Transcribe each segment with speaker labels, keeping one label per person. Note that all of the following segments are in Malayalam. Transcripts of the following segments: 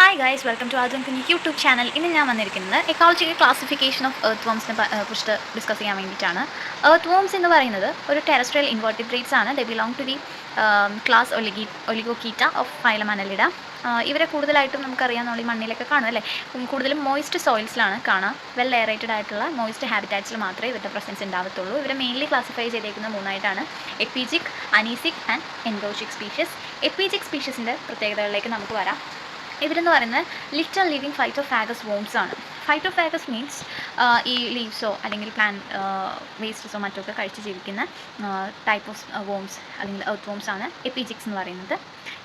Speaker 1: ഹായ് ഗൈസ്, വെൽക്കം ടു ആദ്യം കുഞ്ഞി യൂട്യൂബ് ചാനൽ. ഇന്ന് ഞാൻ വന്നിരിക്കുന്നത് എക്കോളജിക്കൽ ക്ലാസിഫിക്കേഷൻ ഓഫ് എർത്ത് വോംസിനെ കുറിച്ച് ഡിസ്കസ് ചെയ്യാൻ വേണ്ടിയിട്ടാണ്. എർത്ത് വോംസ് എന്ന് പറയുന്നത് ഒരു ടെറസ്ട്രിയൽ ഇൻവെർട്ടിബ്രേറ്റ്സ് ആണ്. They belong to the class Oligochaeta of phylum Annelida. ഇവരെ കൂടുതലായിട്ടും നമുക്കറിയാവുന്ന ഈ മണ്ണിലൊക്കെ കാണും അല്ലേ. കൂടുതലും മോയിസ്റ്റ് സോയിൽസിലാണ് കാണാം. വെൽ എയറേറ്റഡ് ആയിട്ടുള്ള മോയിസ്റ്റ് ഹാബിറ്റാറ്റ്സിൽ മാത്രമേ ഇവരുടെ പ്രസൻസ് ഉണ്ടാവത്തുള്ളൂ. ഇവരെ മെയിൻലി ക്ലാസിഫൈ ചെയ്തേക്കുന്ന മൂന്നായിട്ടാണ്: എപ്പിജിക്, അനീസിക് ആൻഡ് എൻഡോജിക് സ്പീഷീസ്. എപ്പിജിക് സ്പീഷീസിൻ്റെ പ്രത്യേകതകളിലേക്ക് നമുക്ക് വരാം. ഇവരെന്ന് പറയുന്നത് ലിറ്റൽ ലിവിങ് ഫൈറ്റോഫാഗസ് വോംസ് ആണ്. ഫൈറ്റോഫാഗസ് മീൻസ് ഈ ലീവ്സോ അല്ലെങ്കിൽ വേസ്റ്റ്സോ മറ്റൊക്കെ കഴിച്ച് ജീവിക്കുന്ന ടൈപ്പ് ഓഫ് വോംസ് അല്ലെങ്കിൽ എർത്ത് വോംസ് ആണ് എപ്പിജിക്സ് എന്ന് പറയുന്നത്.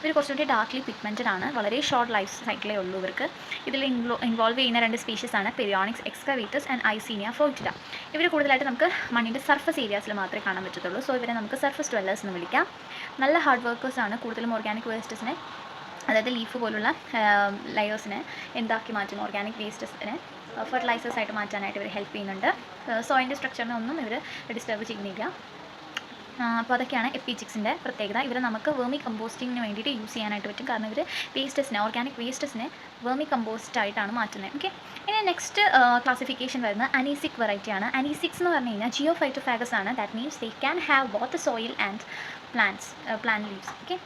Speaker 1: ഇവർ കുറച്ചുകൂടി ഡാർക്ക്ലി പിഗ്മെൻറ്റഡ് ആണ്. വളരെ ഷോർട്ട് ലൈഫ് സൈക്കിളേ ഉള്ളൂ ഇവർക്ക്. ഇതിൽ ഇൻവോൾവ് ചെയ്യുന്ന രണ്ട് സ്പീഷീസാണ് പെരിയോണിക്സ് എക്സ്കവേറ്റസ് ആൻഡ് ഐസീനിയ ഫോർട്ടിഡ. ഇവർ കൂടുതലായിട്ട് നമുക്ക് മണ്ണിൻ്റെ സർഫസ് ഏരിയാസിൽ മാത്രമേ കാണാൻ പറ്റത്തുള്ളൂ. സോ ഇവരെ നമുക്ക് സർഫസ് ഡ്വെല്ലേഴ്സ് എന്ന് വിളിക്കാം. നല്ല ഹാർഡ് വർക്കേഴ്സാണ്. കൂടുതലും ഓർഗാനിക് വേസ്റ്റസിനെ, അതായത് ലീഫ് പോലുള്ള ലെയേഴ്സിനെ എന്താക്കി മാറ്റുന്ന ഓർഗാനിക് വേസ്റ്റസിനെ ഫെർട്ടിലൈസേഴ്സ് ആയിട്ട് മാറ്റാനായിട്ട് ഇവർ ഹെൽപ്പ് ചെയ്യുന്നുണ്ട്. സോയിലിൻ്റെ സ്ട്രക്ചറിനെ ഒന്നും ഇവർ ഡിസ്റ്റർബ് ചെയ്യുന്നില്ല. അപ്പോൾ അതൊക്കെയാണ് എപ്പിജിക്സിൻ്റെ പ്രത്യേകത. ഇവർ നമുക്ക് വേർമി കമ്പോസ്റ്റിങ്ങിന് വേണ്ടിയിട്ട് യൂസ് ചെയ്യാനായിട്ട് പറ്റും. കാരണം ഇവർ വേസ്റ്റസിനെ, ഓർഗാനിക് വേസ്റ്റസിനെ വേർമി കമ്പോസ്റ്റ് ആയിട്ടാണ് മാറ്റുന്നത്. ഓക്കെ, ഇനി നെക്സ്റ്റ് ക്ലാസിഫിക്കേഷൻ വരുന്നത് അനീസിക് വെറൈറ്റിയാണ്. അനീസിക്സ് എന്ന് പറഞ്ഞു കഴിഞ്ഞാൽ ജിയോഫൈറ്റോഫാഗസ് ആണ്. That means they can have both soil and plant leaves. Okay,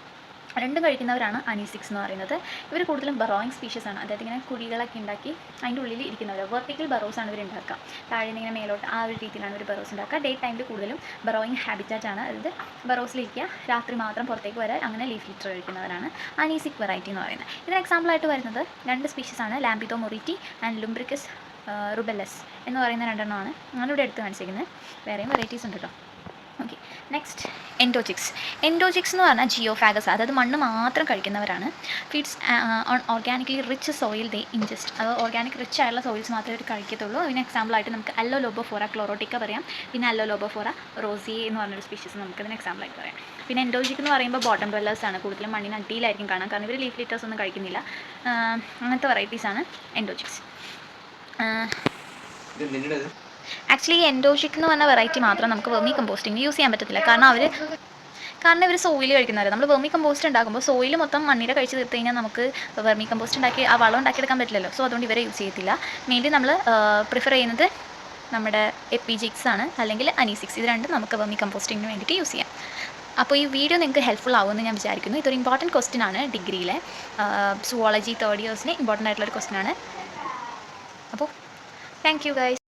Speaker 1: രണ്ടും കഴിക്കുന്നവരാണ് അനീസിക്സ് എന്ന് പറയുന്നത്. ഇവർ കൂടുതലും ബറോയിങ് സ്പീഷീസ് ആണ്. അതായത് ഇങ്ങനെ കുഴികളൊക്കെ ഉണ്ടാക്കി അതിൻ്റെ ഉള്ളിൽ ഇരിക്കുന്നവർ. വെർട്ടിക്കൽ ബറോസ് ആണ് ഇവർ ഉണ്ടാക്കുക. താഴെ ഇങ്ങനെ മേലോട്ട് ആ ഒരു രീതിയിലാണ് ഇവർ ബറോസ് ഉണ്ടാക്കുക. ഡേ ടൈമിൽ കൂടുതലും ബറോയിങ് ഹാബിറ്റാറ്റ് ആണ്. അതായത് ബറോസിലിരിക്കുക, രാത്രി മാത്രം പുറത്തേക്ക് വരാൻ, അങ്ങനെ ലീഫ് ലിറ്റർ കഴിക്കുന്നവരാണ് അനീസിക് വെറൈറ്റി എന്ന് പറയുന്നത്. ഇതിന് എക്സാമ്പിളായിട്ട് വരുന്നത് രണ്ട് സ്പീഷീസാണ്: ലാംബിഡോ മൊറിറ്റി ആൻഡ് ലുംബ്രിക്കസ് റുബെല്ലസ് എന്ന് പറയുന്ന രണ്ടെണ്ണമാണ്. അങ്ങനെ ഇവിടെ എടുത്ത് കാണിച്ചിരിക്കുന്നത്. വേറെയും വെറൈറ്റീസ് ഉണ്ട് കേട്ടോ. Okay, next എൻഡോജിക്സ്. എൻഡോജിക്സ് എന്ന് പറഞ്ഞാൽ ജിയോഫാഗസ്, അതായത് മണ്ണ് മാത്രം കഴിക്കുന്നവരാണ്. Feeds on organically rich soil they ingest. അത് ഓർഗാനിക് റിച്ച് ആയിട്ടുള്ള സോയിൽസ് മാത്രമേ അവർ കഴിക്കത്തുള്ളൂ. അതിന് എക്സാമ്പിളായിട്ട് നമുക്ക് അല്ലോലോബോഫോറ ക്ലോറോട്ടിക്ക പറയാം. പിന്നെ അല്ലോലോബോഫോറ റോസിയെ എന്ന് പറഞ്ഞൊരു സ്പീഷീസ് നമുക്ക് ഇതിന് എക്സാമ്പിളായിട്ട് പറയാം. പിന്നെ എൻഡോജിക് എന്ന് പറയുമ്പോൾ ബോട്ടം ഡ്വെല്ലേഴ്സ് ആണ്. കൂടുതലും മണ്ണിന് അടിയിലായിരിക്കും കാണാം. കാരണം ഇവർ ലീഫ് ലിറ്റേഴ്സ് ഒന്നും കഴിക്കുന്നില്ല. അങ്ങനത്തെ വെറൈറ്റീസാണ് എൻഡോജിക്സ്. ആക്ച്വലി എൻഡോജിക് എന്ന് പറഞ്ഞ വെറൈറ്റി മാത്രം നമുക്ക് വെർമി കമ്പോസ്റ്റിങ്ങിന് യൂസ് ചെയ്യാൻ പറ്റത്തില്ല. കാരണം ഇവർ സോയിൽ കഴിക്കുന്നവർ. നമ്മൾ വെർമി കമ്പോസ്റ്റ് ഉണ്ടാക്കുമ്പോൾ സോയിൽ മൊത്തം മണ്ണിര കഴിച്ച് തീർത്ത് കഴിഞ്ഞാൽ നമുക്ക് വെർമി കമ്പോസ്റ്റ് ഉണ്ടാക്കി ആ വളം ഉണ്ടാക്കിയെടുക്കാൻ പറ്റില്ലല്ലോ. സോ അതുകൊണ്ട് ഇവരെ യൂസ് ചെയ്യത്തില്ല. മെയിൻലി നമ്മൾ പ്രിഫർ ചെയ്യുന്നത് നമ്മുടെ എപ്പിജിക്സ് ആണ്, അല്ലെങ്കിൽ അനീസിക്സ്. ഇത് രണ്ടും നമുക്ക് വെർമി കമ്പോസ്റ്റിങ്ങിന് വേണ്ടിയിട്ട് യൂസ് ചെയ്യാം. അപ്പോൾ ഈ വീഡിയോ നിങ്ങൾക്ക് ഹെൽപ്ഫുൾ ആവുമെന്ന് ഞാൻ വിചാരിക്കുന്നു. ഇതൊരു ഇമ്പോർട്ടൻറ്റ് ക്വസ്റ്റ്യൻ ആണ്. ഡിഗ്രിയിലെ സുവോളജി തേർഡ് ഇയേഴ്സിന് ഇമ്പോർട്ടൻ്റ് ആയിട്ടുള്ളൊരു ക്വസ്റ്റ്യൻ ആണ്. അപ്പോൾ താങ്ക് യു ഗൈസ്.